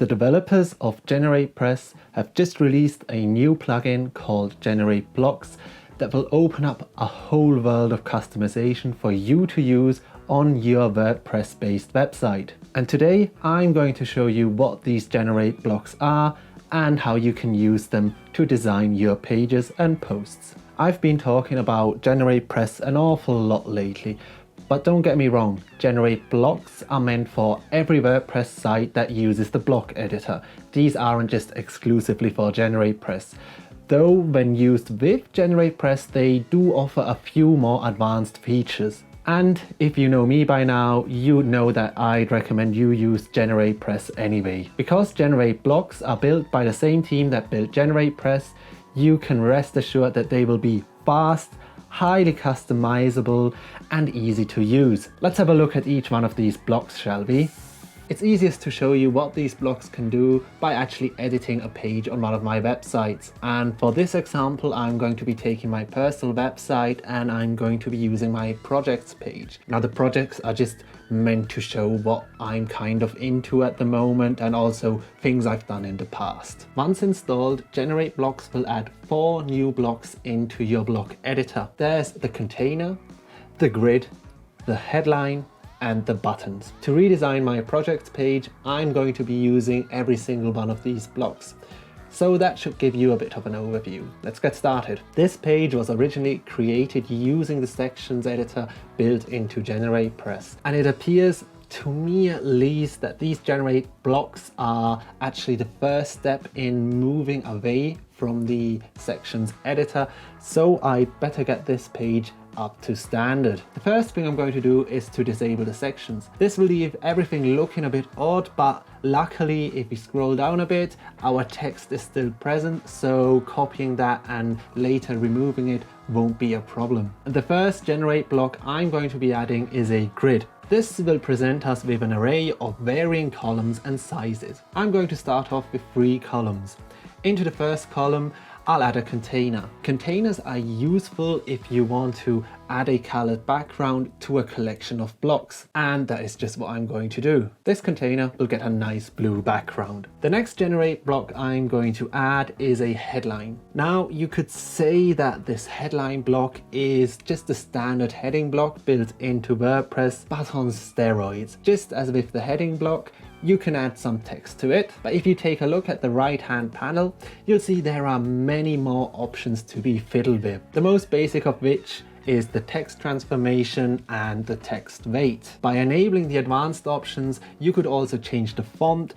The developers of GeneratePress have just released a new plugin called GenerateBlocks that will open up a whole world of customization for you to use on your WordPress based website. And today I'm going to show you what these GenerateBlocks are and how you can use them to design your pages and posts. I've been talking about GeneratePress an awful lot lately, but don't get me wrong, GenerateBlocks are meant for every WordPress site that uses the block editor. These aren't just exclusively for GeneratePress. Though when used with GeneratePress, they do offer a few more advanced features. And if you know me by now, you know that I'd recommend you use GeneratePress anyway. Because GenerateBlocks are built by the same team that built GeneratePress, you can rest assured that they will be fast, highly customizable and easy to use. Let's have a look at each one of these blocks, shall we? It's easiest to show you what these blocks can do by actually editing a page on one of my websites. And for this example, I'm going to be taking my personal website and I'm going to be using my projects page. Now the projects are just meant to show what I'm kind of into at the moment and also things I've done in the past. Once installed, GenerateBlocks will add 4 new blocks into your block editor. There's the container, the grid, the headline, and the buttons. To redesign my projects page, I'm going to be using every single one of these blocks. So that should give you a bit of an overview. Let's get started. This page was originally created using the sections editor built into GeneratePress. And it appears, to me at least, that these GenerateBlocks are actually the first step in moving away from the sections editor. So I better get this page up to standard. The first thing I'm going to do is to disable the sections. This will leave everything looking a bit odd, but luckily if we scroll down a bit, our text is still present, so copying that and later removing it won't be a problem. The first Generate block I'm going to be adding is a grid. This will present us with an array of varying columns and sizes. I'm going to start off with 3 columns. Into the first column, I'll add a container. Containers are useful if you want to add a colored background to a collection of blocks, and that is just what I'm going to do. This container will get a nice blue background. The next Generate block I'm going to add is a headline. Now you could say that this headline block is just a standard heading block built into WordPress, but on steroids. Just as with the heading block, you can add some text to it, but if you take a look at the right hand panel, you'll see there are many more options to be fiddled with. The most basic of which is the text transformation and the text weight. By enabling the advanced options, you could also change the font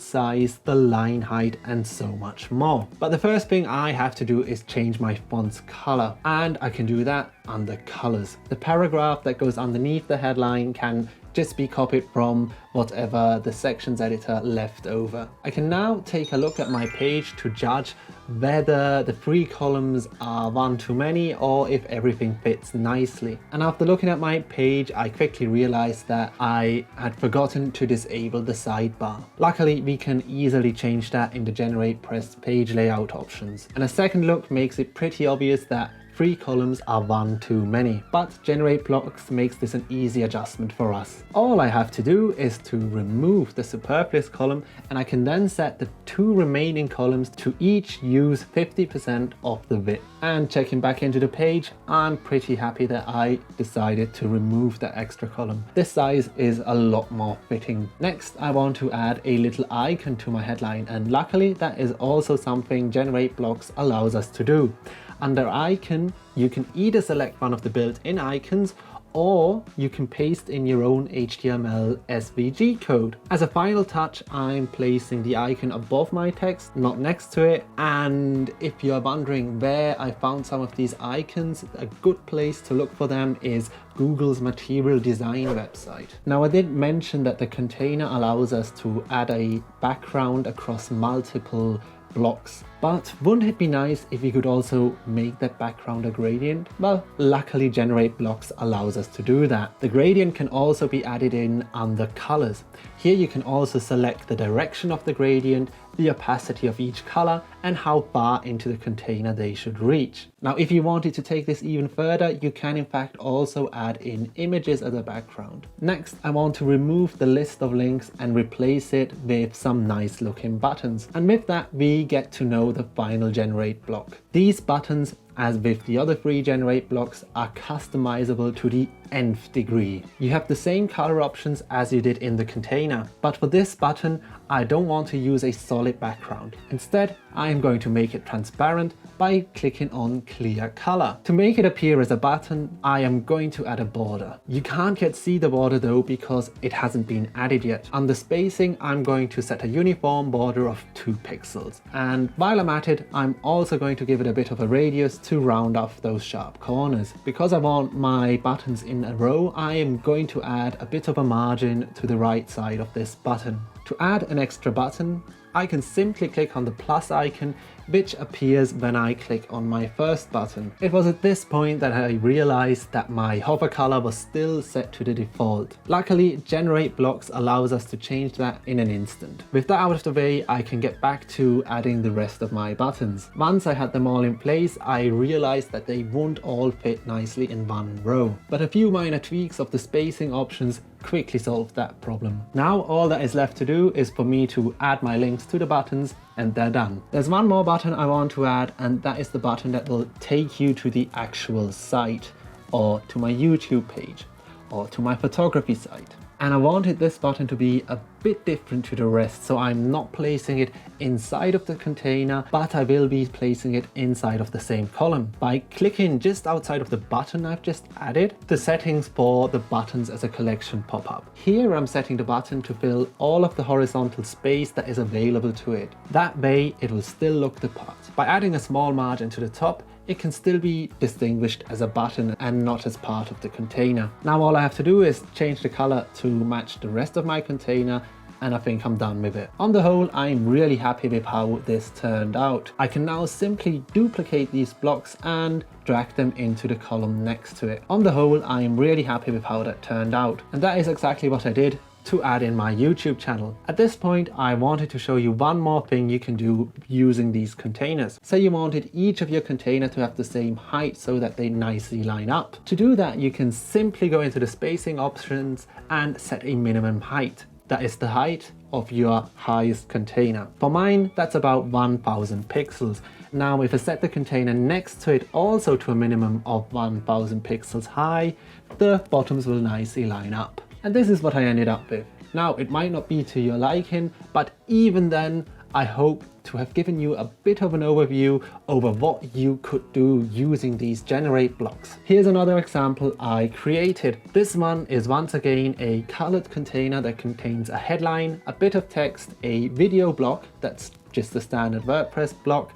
size, the line height, and so much more. But the first thing I have to do is change my font's color, and I can do that under colors. The paragraph that goes underneath the headline can just be copied from whatever the sections editor left over. I can now take a look at my page to judge whether the 3 columns are one too many or if everything fits nicely. And after looking at my page, I quickly realized that I had forgotten to disable the sidebar. Luckily, we can easily change that in the GeneratePress page layout options. And a second look makes it pretty obvious that 3 columns are one too many, but GenerateBlocks makes this an easy adjustment for us. All I have to do is to remove the superfluous column, and I can then set the 2 remaining columns to each use 50% of the width. And checking back into the page, I'm pretty happy that I decided to remove that extra column. This size is a lot more fitting. Next, I want to add a little icon to my headline, and luckily that is also something GenerateBlocks allows us to do. Under icon, you can either select one of the built-in icons or you can paste in your own HTML SVG code. As a final touch, I'm placing the icon above my text, not next to it. And if you're wondering where I found some of these icons, a good place to look for them is Google's material design website. Now, I did mention that the container allows us to add a background across multiple blocks. But wouldn't it be nice if you could also make that background a gradient? Well, luckily GenerateBlocks allows us to do that. The gradient can also be added in under colors. Here you can also select the direction of the gradient, the opacity of each color, and how far into the container they should reach. Now, if you wanted to take this even further, you can in fact also add in images as a background. Next, I want to remove the list of links and replace it with some nice looking buttons. And with that, we get to know the final generate block. These buttons, as with the other three generate blocks, are customizable to the nth degree. You have the same color options as you did in the container, but for this button, I don't want to use a solid background. Instead, I am going to make it transparent by clicking on clear color. To make it appear as a button, I am going to add a border. You can't yet see the border though because it hasn't been added yet. On the spacing, I'm going to set a uniform border of 2 pixels. And while I'm at it, I'm also going to give it a bit of a radius to round off those sharp corners. Because I want my buttons in a row, I am going to add a bit of a margin to the right side of this button. To add an extra button, I can simply click on the plus icon, which appears when I click on my first button. It was at this point that I realized that my hover color was still set to the default. Luckily, GenerateBlocks allows us to change that in an instant. With that out of the way, I can get back to adding the rest of my buttons. Once I had them all in place, I realized that they won't all fit nicely in one row. But a few minor tweaks of the spacing options quickly solved that problem. Now all that is left to do is for me to add my links to the buttons, and they're done. There's one more button I want to add, and that is the button that will take you to the actual site, or to my YouTube page, or to my photography site. And I wanted this button to be a bit different to the rest, so I'm not placing it inside of the container, but I will be placing it inside of the same column. By clicking just outside of the button I've just added, the settings for the buttons as a collection pop up. Here I'm setting the button to fill all of the horizontal space that is available to it. That way it will still look the part. By adding a small margin to the top, it can still be distinguished as a button and not as part of the container. Now all I have to do is change the color to match the rest of my container, and I think I'm done with it. On the whole, I'm really happy with how this turned out. I can now simply duplicate these blocks and drag them into the column next to it. On the whole, I'm really happy with how that turned out. And that is exactly what I did to add in my YouTube channel. At this point, I wanted to show you one more thing you can do using these containers. Say you wanted each of your container to have the same height so that they nicely line up. To do that, you can simply go into the spacing options and set a minimum height. That is the height of your highest container. For mine, that's about 1000 pixels. Now, if I set the container next to it also to a minimum of 1000 pixels high, the bottoms will nicely line up. And this is what I ended up with. Now, it might not be to your liking, but even then, I hope to have given you a bit of an overview over what you could do using these generate blocks. Here's another example I created. This one is once again a colored container that contains a headline, a bit of text, a video block that's just a standard WordPress block,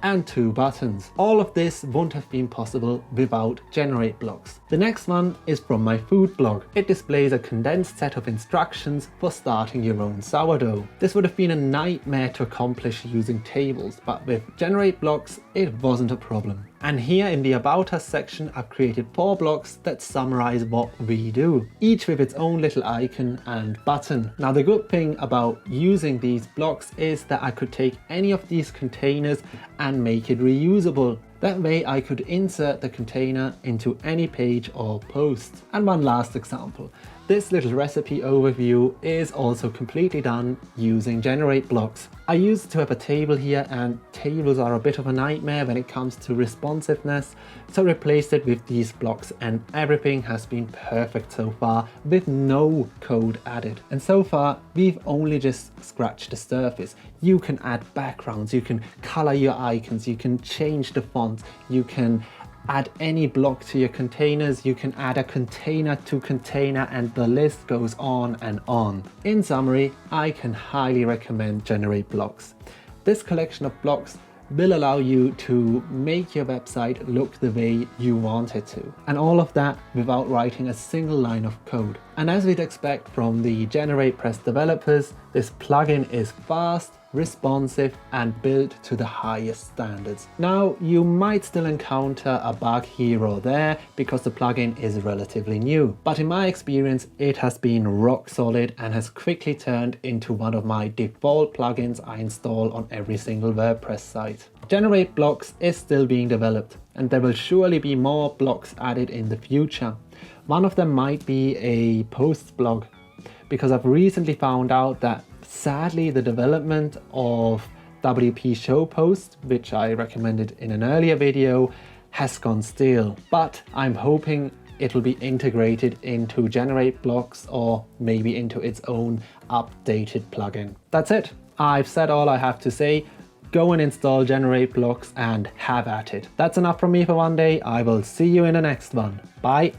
and 2 buttons. All of this wouldn't have been possible without GenerateBlocks. The next one is from my food blog. It displays a condensed set of instructions for starting your own sourdough. This would have been a nightmare to accomplish using tables, but with GenerateBlocks, it wasn't a problem. And here in the About Us section, I've created 4 blocks that summarize what we do, each with its own little icon and button. Now, the good thing about using these blocks is that I could take any of these containers and make it reusable. That way I could insert the container into any page or post. And one last example. This little recipe overview is also completely done using GenerateBlocks. I used to have a table here, and tables are a bit of a nightmare when it comes to responsiveness, so I replaced it with these blocks, and everything has been perfect so far with no code added. And so far we've only just scratched the surface. You can add backgrounds, you can color your icons, you can change the font, you can add any block to your containers, you can add a container to container, and the list goes on and on. In summary, I can highly recommend GenerateBlocks. This collection of blocks will allow you to make your website look the way you want it to. And all of that without writing a single line of code. And as we'd expect from the GeneratePress developers, This plugin is fast, responsive and built to the highest standards. Now, you might still encounter a bug here or there because the plugin is relatively new, but in my experience it has been rock solid and has quickly turned into one of my default plugins I install on every single WordPress site. GenerateBlocks is still being developed and there will surely be more blocks added in the future. One of them might be a posts blog, because I've recently found out that sadly the development of WP show post, which I recommended in an earlier video, has gone stale, but I'm hoping it will be integrated into GenerateBlocks or maybe into its own updated plugin. That's it. I've said all I have to say. Go and install GenerateBlocks and have at it. That's enough from me for one day. I will see you in the next one. Bye.